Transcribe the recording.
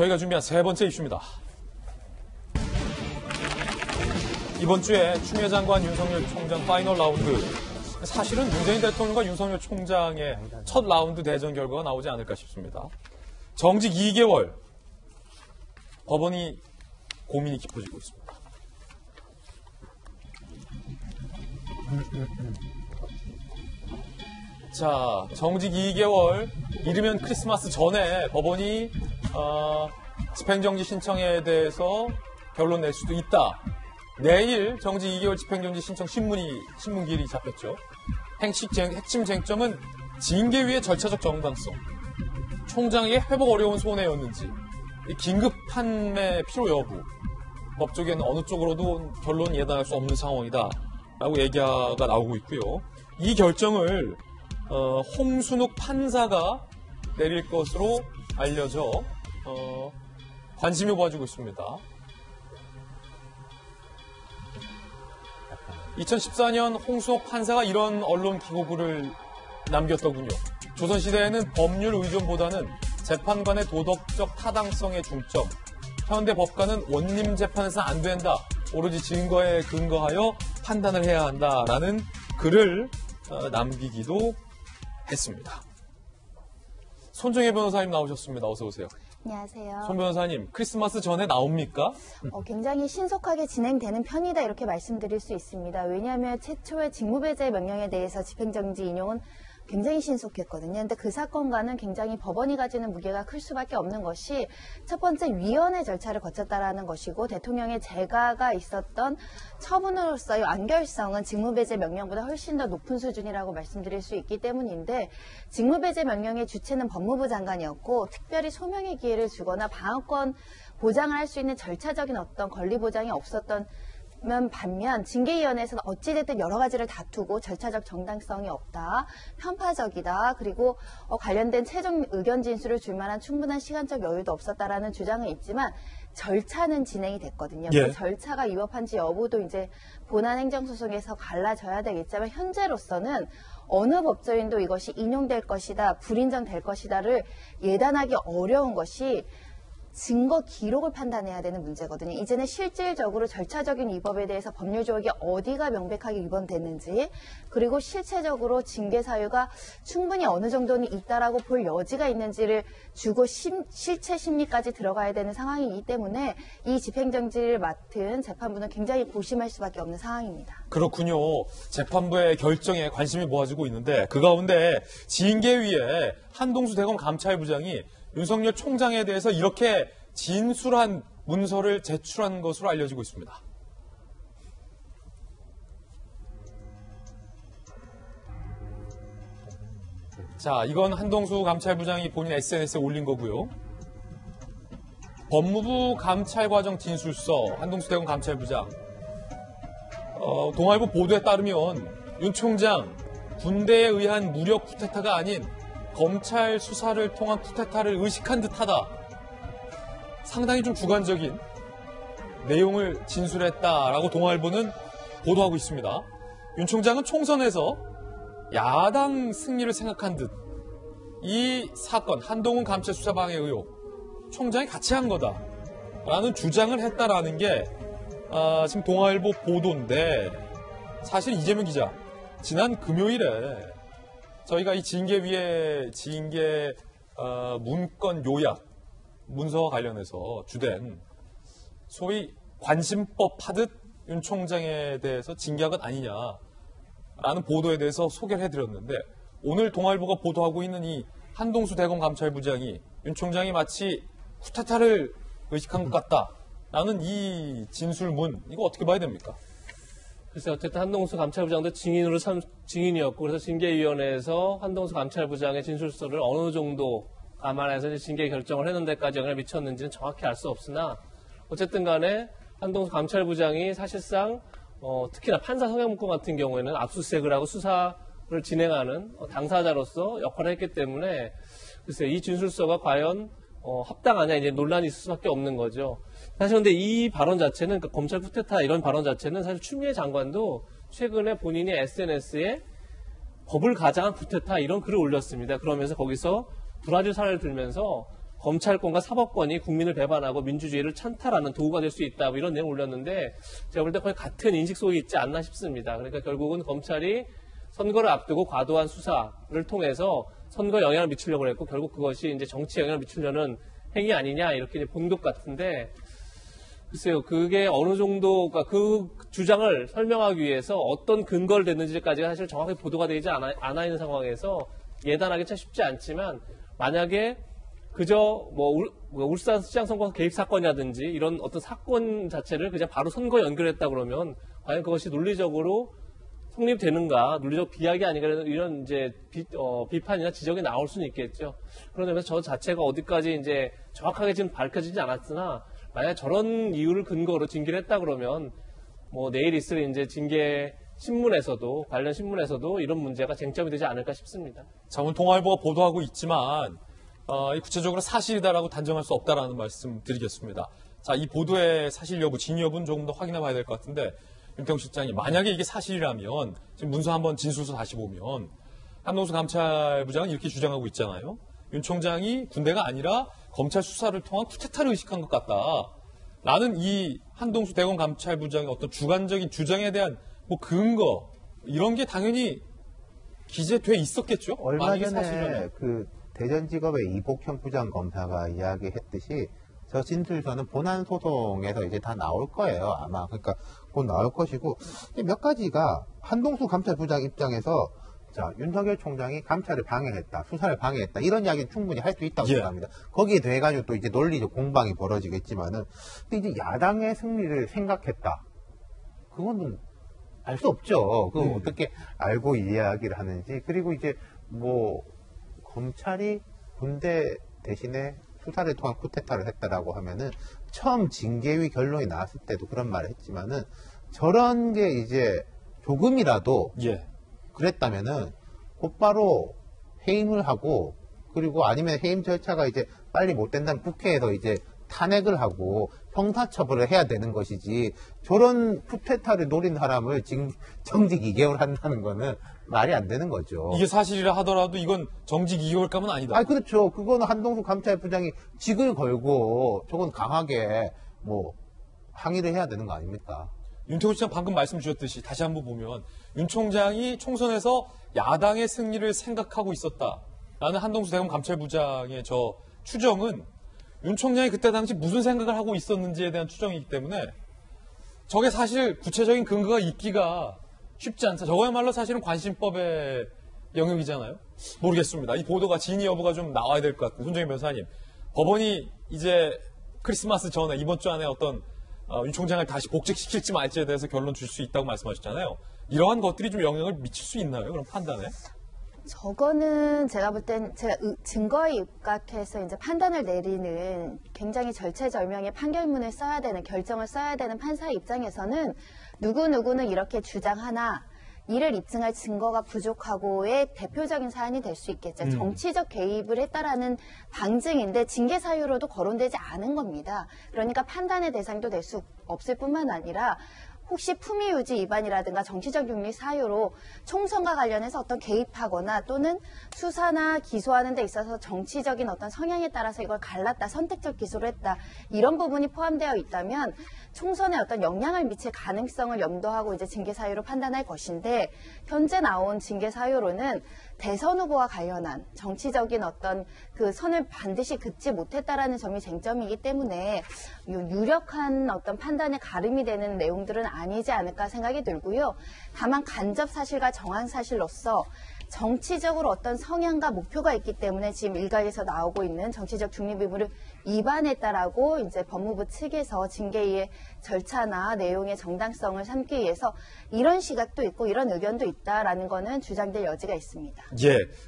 저희가 준비한 세 번째 이슈입니다. 이번 주에 추미애 장관, 윤석열 총장 파이널 라운드. 사실은 문재인 대통령과 윤석열 총장의 첫 라운드 대전 결과가 나오지 않을까 싶습니다. 정직 2개월. 법원이 고민이 깊어지고 있습니다. 자, 정직 2개월. 이르면 크리스마스 전에 법원이 집행정지 신청에 대해서 결론 낼 수도 있다. 내일 정직 2개월 집행정지 신청 신문길이 잡혔죠. 핵심 쟁점은 징계위의 절차적 정당성. 총장에게 회복 어려운 손해였는지, 긴급 판매 필요 여부, 법조계는 어느 쪽으로도 결론 예단할 수 없는 상황이다 라고 얘기가 나오고 있고요. 이 결정을 홍순욱 판사가 내릴 것으로 알려져 관심이 모아지고 있습니다. 2014년 홍순욱 판사가 이런 언론 기고글을 남겼더군요. 조선시대에는 법률 의존보다는 재판관의 도덕적 타당성에 중점, 현대 법관은 원님 재판에서 안 된다, 오로지 증거에 근거하여 판단을 해야 한다라는 글을 남기기도 했습니다. 손정혜 변호사님 나오셨습니다. 어서 오세요. 안녕하세요. 손 변호사님, 크리스마스 전에 나옵니까? 굉장히 신속하게 진행되는 편이다 이렇게 말씀드릴 수 있습니다. 왜냐하면 최초의 직무배제 명령에 대해서 집행정지 인용은 굉장히 신속했거든요. 근데 그 사건과는 굉장히 법원이 가지는 무게가 클 수밖에 없는 것이 첫 번째 위헌의 절차를 거쳤다라는 것이고, 대통령의 재가가 있었던 처분으로서의 완결성은 직무배제 명령보다 훨씬 더 높은 수준이라고 말씀드릴 수 있기 때문인데, 직무배제 명령의 주체는 법무부 장관이었고 특별히 소명의 기회를 주거나 방어권 보장을 할 수 있는 절차적인 어떤 권리 보장이 없었던 반면 징계위원회에서는 어찌됐든 여러 가지를 다투고 절차적 정당성이 없다, 편파적이다, 그리고 관련된 최종 의견 진술을 줄 만한 충분한 시간적 여유도 없었다라는 주장은 있지만 절차는 진행이 됐거든요. 예. 그 절차가 위법한지 여부도 이제 본안 행정소송에서 갈라져야 되겠지만 현재로서는 어느 법조인도 이것이 인용될 것이다, 불인정될 것이다를 예단하기 어려운 것이 증거 기록을 판단해야 되는 문제거든요. 이제는 실질적으로 절차적인 위법에 대해서 법률 조항이 어디가 명백하게 위반됐는지, 그리고 실체적으로 징계 사유가 충분히 어느 정도는 있다라고 볼 여지가 있는지를 주고 실체 심리까지 들어가야 되는 상황이기 때문에 이 집행정지를 맡은 재판부는 굉장히 고심할 수밖에 없는 상황입니다. 그렇군요. 재판부의 결정에 관심이 모아지고 있는데, 그 가운데 징계위에 한동수 대검 감찰부장이 윤석열 총장에 대해서 이렇게 진술한 문서를 제출한 것으로 알려지고 있습니다. 자, 이건 한동수 감찰부장이 본인 SNS에 올린 거고요. 법무부 감찰과정 진술서, 한동수 대검 감찰부장. 동아일보 보도에 따르면 윤 총장, 군대에 의한 무력 쿠데타가 아닌 검찰 수사를 통한 쿠데타를 의식한 듯하다. 상당히 좀 주관적인 내용을 진술했다라고 동아일보는 보도하고 있습니다. 윤 총장은 총선에서 야당 승리를 생각한 듯 이 사건, 한동훈 감찰 수사 방해 의혹, 총장이 같이 한 거다라는 주장을 했다라는 게 지금 동아일보 보도인데, 사실 이재명 기자, 지난 금요일에 저희가 이 징계위의 징계 문건 요약 문서와 관련해서 주된 소위 관심법 하듯 윤 총장에 대해서 징계한 것 아니냐라는 보도에 대해서 소개를 해드렸는데, 오늘 동아일보가 보도하고 있는 이 한동수 대검 감찰부장이 윤 총장이 마치 쿠데타를 의식한 것 같다라는 이 진술문, 이거 어떻게 봐야 됩니까? 글쎄, 어쨌든 한동수 감찰부장도 증인이었고, 그래서 징계위원회에서 한동수 감찰부장의 진술서를 어느 정도 감안해서 징계 결정을 했는 데까지 영향을 미쳤는지는 정확히 알 수 없으나, 어쨌든 간에 한동수 감찰부장이 사실상 특히나 판사 성형문건 같은 경우에는 압수수색을 하고 수사를 진행하는 당사자로서 역할을 했기 때문에, 글쎄 이 진술서가 과연 합당하냐 이제 논란이 있을 수밖에 없는 거죠. 사실 근데 이 발언 자체는, 그러니까 검찰 쿠데타 이런 발언 자체는 사실 추미애 장관도 최근에 본인이 SNS에 법을 가장한 쿠데타 이런 글을 올렸습니다. 그러면서 거기서 브라질 사례를 들면서 검찰권과 사법권이 국민을 배반하고 민주주의를 찬탈하는 도구가 될 수 있다. 뭐 이런 내용을 올렸는데 제가 볼 때 거의 같은 인식 속에 있지 않나 싶습니다. 그러니까 결국은 검찰이 선거를 앞두고 과도한 수사를 통해서 선거에 영향을 미치려고 했고 결국 그것이 이제 정치에 영향을 미치려는 행위 아니냐 이렇게 이제 본 것 같은데 글쎄요, 그게 어느 정도가 그 주장을 설명하기 위해서 어떤 근거를 댔는지까지가 사실 정확하게 보도가 되지 않아 있는 상황에서 예단하기 참 쉽지 않지만 만약에 그저 울산 시장 선거 개입 사건이라든지 이런 어떤 사건 자체를 그냥 바로 선거에 연결했다 그러면 과연 그것이 논리적으로 성립되는가, 논리적 비약이 아닌가 이런 이제 비판이나 지적이 나올 수는 있겠죠. 그런 점에서 저 자체가 어디까지 이제 정확하게 지금 밝혀지지 않았으나 만약 저런 이유를 근거로 징계를 했다 그러면 뭐 내일 있을 이제 징계 신문에서도 관련 신문에서도 이런 문제가 쟁점이 되지 않을까 싶습니다. 자, 오늘 동아일보가 보도하고 있지만 구체적으로 사실이다라고 단정할 수 없다라는 말씀 드리겠습니다. 자, 이 보도의 사실 여부, 진위 여부는 조금 더 확인해 봐야 될 것 같은데 윤태용 실장님, 만약에 이게 사실이라면 지금 문서 한번 진술서 다시 보면 한동수 감찰부장은 이렇게 주장하고 있잖아요. 윤 총장이 군대가 아니라 검찰 수사를 통한 쿠데타를 의식한 것 같다라는 이 한동수 대검 감찰부장의 어떤 주관적인 주장에 대한 뭐 근거 이런 게 당연히 기재돼 있었겠죠. 얼마 만약에 전에 사실이라면. 그 대전지검의 이복형 부장검사가 이야기했듯이 저 진술서는 본안 소송에서 이제 다 나올 거예요. 아마 그러니까 곧 나올 것이고 몇 가지가 한동수 감찰부장 입장에서 자 윤석열 총장이 감찰을 방해했다, 수사를 방해했다 이런 이야기는 충분히 할 수 있다고 생각합니다. 거기에 대해 가지고 또 이제 논리적 공방이 벌어지겠지만은 근데 이제 야당의 승리를 생각했다. 그거는 알 수 없죠. 그거 어떻게 알고 이야기를 하는지. 그리고 이제 뭐 검찰이 군대 대신에 수사를 통한 쿠데타를 했다라고 하면은 처음 징계위 결론이 나왔을 때도 그런 말을 했지만은 저런 게 이제 조금이라도 예. 그랬다면은 곧바로 해임을 하고 그리고 아니면 해임 절차가 이제 빨리 못 된다면 국회에서 이제 탄핵을 하고 형사처벌을 해야 되는 것이지 저런 쿠데타를 노린 사람을 지금 정직 2개월 한다는 거는 말이 안 되는 거죠. 이게 사실이라 하더라도 이건 정직 2개월감은 아니다. 아, 그렇죠. 그거는 한동수 감찰부장이 직을 걸고 저건 강하게 뭐 항의를 해야 되는 거 아닙니까? 윤태호 시장 방금 말씀 주셨듯이 다시 한번 보면 윤 총장이 총선에서 야당의 승리를 생각하고 있었다라는 한동수 대검 감찰부장의 저 추정은 윤 총장이 그때 당시 무슨 생각을 하고 있었는지에 대한 추정이기 때문에 저게 사실 구체적인 근거가 있기가 쉽지 않다. 저거야말로 사실은 관심법의 영역이잖아요. 모르겠습니다. 이 보도가 진위 여부가 좀 나와야 될 것 같아요. 손정희 변호사님, 법원이 이제 크리스마스 전에 이번 주 안에 어떤 윤 총장을 다시 복직시킬지 말지에 대해서 결론 줄 수 있다고 말씀하셨잖아요. 이러한 것들이 좀 영향을 미칠 수 있나요? 그럼 판단에? 저거는 제가 볼 땐 제가 증거에 입각해서 이제 판단을 내리는 굉장히 절체절명의 판결문을 써야 되는 결정을 써야 되는 판사의 입장에서는 누구누구는 이렇게 주장하나 이를 입증할 증거가 부족하고의 대표적인 사안이 될 수 있겠죠. 정치적 개입을 했다라는 방증인데 징계 사유로도 거론되지 않은 겁니다. 그러니까 판단의 대상도 될 수 없을 뿐만 아니라 혹시 품위유지 위반이라든가 정치적 윤리 사유로 총선과 관련해서 어떤 개입하거나 또는 수사나 기소하는 데 있어서 정치적인 어떤 성향에 따라서 이걸 갈랐다, 선택적 기소를 했다 이런 부분이 포함되어 있다면 총선에 어떤 영향을 미칠 가능성을 염두하고 이제 징계 사유로 판단할 것인데 현재 나온 징계 사유로는 대선 후보와 관련한 정치적인 어떤 그 선을 반드시 긋지 못했다라는 점이 쟁점이기 때문에 유력한 어떤 판단에 가름이 되는 내용들은 아니지 않을까 생각이 들고요. 다만 간접 사실과 정황 사실로서 정치적으로 어떤 성향과 목표가 있기 때문에 지금 일각에서 나오고 있는 정치적 중립 의무를 위반했다라고 이제 법무부 측에서 징계의 절차나 내용의 정당성을 삼기 위해서 이런 시각도 있고 이런 의견도 있다라는 거는 주장될 여지가 있습니다. 예.